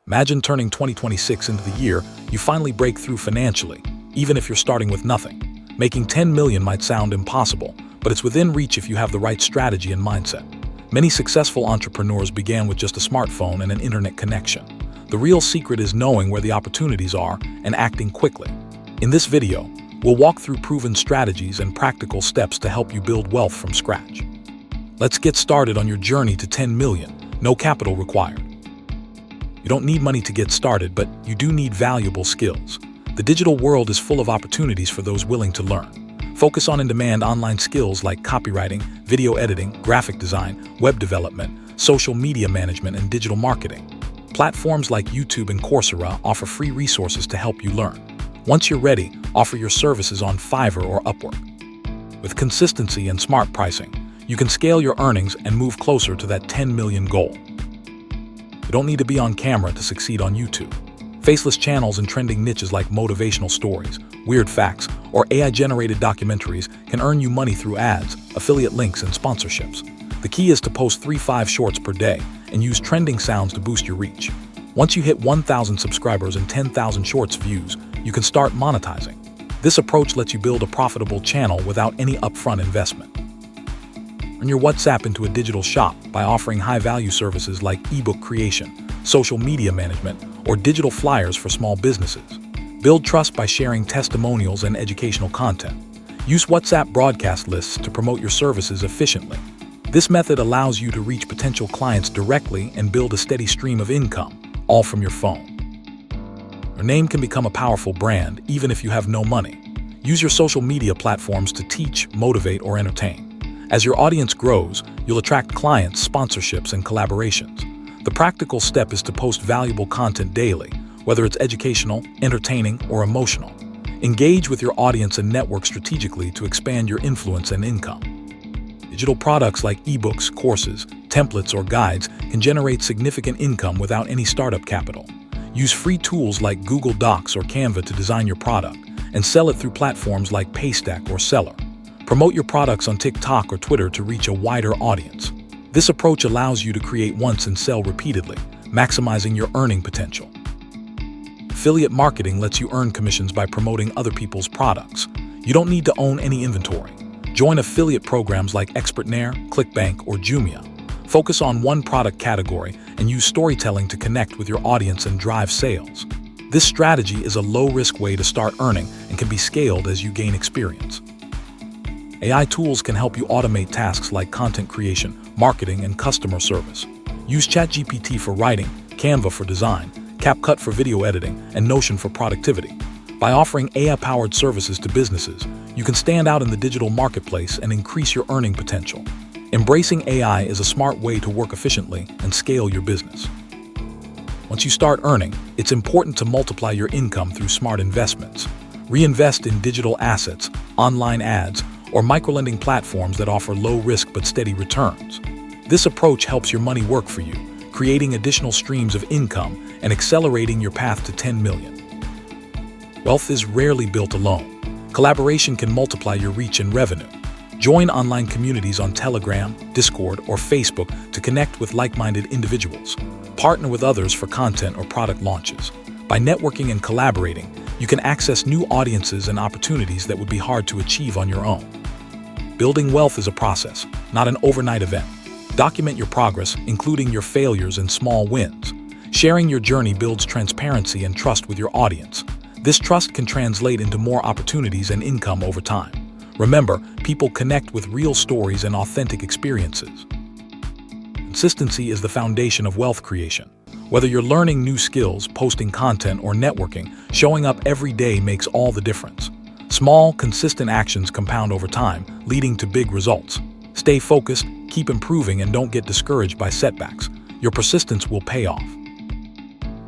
Imagine turning 2026 into the year you finally break through financially, even if you're starting with nothing. Making 10 million might sound impossible, but it's within reach if you have the right strategy and mindset. Many successful entrepreneurs began with just a smartphone and an internet connection. The real secret is knowing where the opportunities are and acting quickly. In this video, we'll walk through proven strategies and practical steps to help you build wealth from scratch. Let's get started on your journey to 10 million, no capital required. You don't need money to get started, but you do need valuable skills. The digital world is full of opportunities for those willing to learn. Focus on in-demand online skills like copywriting, video editing, graphic design, web development, social media management, and digital marketing. Platforms like YouTube and Coursera offer free resources to help you learn. Once you're ready, offer your services on Fiverr or Upwork. With consistency and smart pricing, you can scale your earnings and move closer to that 10 million goal. You don't need to be on camera to succeed on YouTube. Faceless channels and trending niches like motivational stories, weird facts, or AI-generated documentaries can earn you money through ads, affiliate links, and sponsorships. The key is to post 3-5 shorts per day and use trending sounds to boost your reach. Once you hit 1,000 subscribers and 10,000 shorts views, you can start monetizing. This approach lets you build a profitable channel without any upfront investment. Turn your WhatsApp into a digital shop by offering high-value services like ebook creation, social media management, or digital flyers for small businesses. Build trust by sharing testimonials and educational content. Use WhatsApp broadcast lists to promote your services efficiently. This method allows you to reach potential clients directly and build a steady stream of income, all from your phone. Your name can become a powerful brand even if you have no money. Use your social media platforms to teach, motivate, or entertain. As your audience grows, you'll attract clients, sponsorships, and collaborations. The practical step is to post valuable content daily, whether it's educational, entertaining, or emotional. Engage with your audience and network strategically to expand your influence and income. Digital products like ebooks, courses, templates, or guides can generate significant income without any startup capital. Use free tools like Google Docs or Canva to design your product and sell it through platforms like Paystack or Seller. Promote your products on TikTok or Twitter to reach a wider audience. This approach allows you to create once and sell repeatedly, maximizing your earning potential. Affiliate marketing lets you earn commissions by promoting other people's products. You don't need to own any inventory. Join affiliate programs like Expertnaire, ClickBank, or Jumia. Focus on one product category and use storytelling to connect with your audience and drive sales. This strategy is a low-risk way to start earning and can be scaled as you gain experience. AI tools can help you automate tasks like content creation, marketing, and customer service. Use ChatGPT for writing, Canva for design, CapCut for video editing, and Notion for productivity. By offering AI-powered services to businesses, you can stand out in the digital marketplace and increase your earning potential. Embracing AI is a smart way to work efficiently and scale your business. Once you start earning, it's important to multiply your income through smart investments. Reinvest in digital assets, online ads, or microlending platforms that offer low risk but steady returns. This approach helps your money work for you, creating additional streams of income and accelerating your path to 10 million. Wealth is rarely built alone. Collaboration can multiply your reach and revenue. Join online communities on Telegram, Discord, or Facebook to connect with like-minded individuals. Partner with others for content or product launches. By networking and collaborating, you can access new audiences and opportunities that would be hard to achieve on your own. Building wealth is a process, not an overnight event. Document your progress, including your failures and small wins. Sharing your journey builds transparency and trust with your audience. This trust can translate into more opportunities and income over time. Remember, people connect with real stories and authentic experiences. Consistency is the foundation of wealth creation. Whether you're learning new skills, posting content, or networking, showing up every day makes all the difference. Small, consistent actions compound over time, leading to big results. Stay focused, keep improving, and don't get discouraged by setbacks. Your persistence will pay off.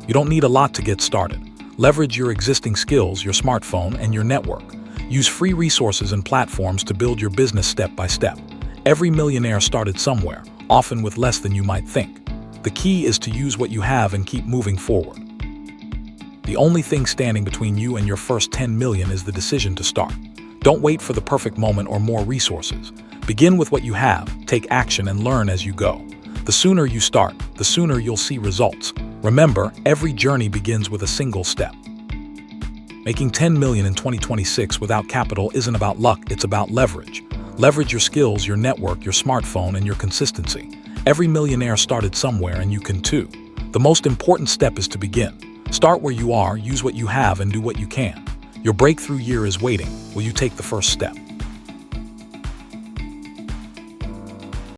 You don't need a lot to get started. Leverage your existing skills, your smartphone, and your network. Use free resources and platforms to build your business step by step. Every millionaire started somewhere, often with less than you might think. The key is to use what you have and keep moving forward. The only thing standing between you and your first 10 million is the decision to start. Don't wait for the perfect moment or more resources. Begin with what you have, take action, and learn as you go. The sooner you start, the sooner you'll see results. Remember, every journey begins with a single step. Making 10 million in 2026 without capital isn't about luck, it's about leverage. Leverage your skills, your network, your smartphone, and your consistency. Every millionaire started somewhere, and you can too. The most important step is to begin. Start where you are, use what you have, and do what you can. Your breakthrough year is waiting. Will you take the first step?